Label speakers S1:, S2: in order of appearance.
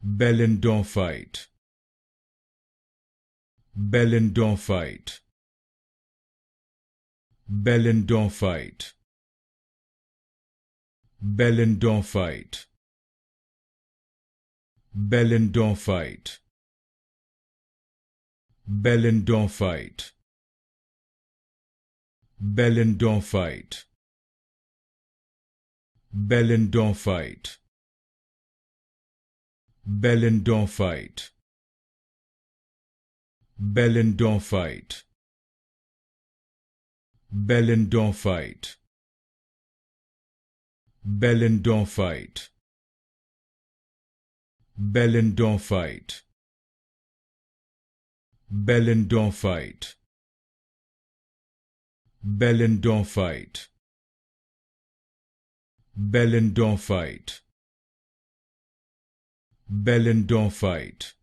S1: Belendorffite, Belendorffite, Belendorffite, Belendorffite, Belendorffite, Belendorffite, Belendorffite, Belendorffite, Belendorffite, Belendorffite, Belendorffite, Belendorffite, Belendorffite, Belendorffite, Belendorffite, Belendorffite, Belendorffite,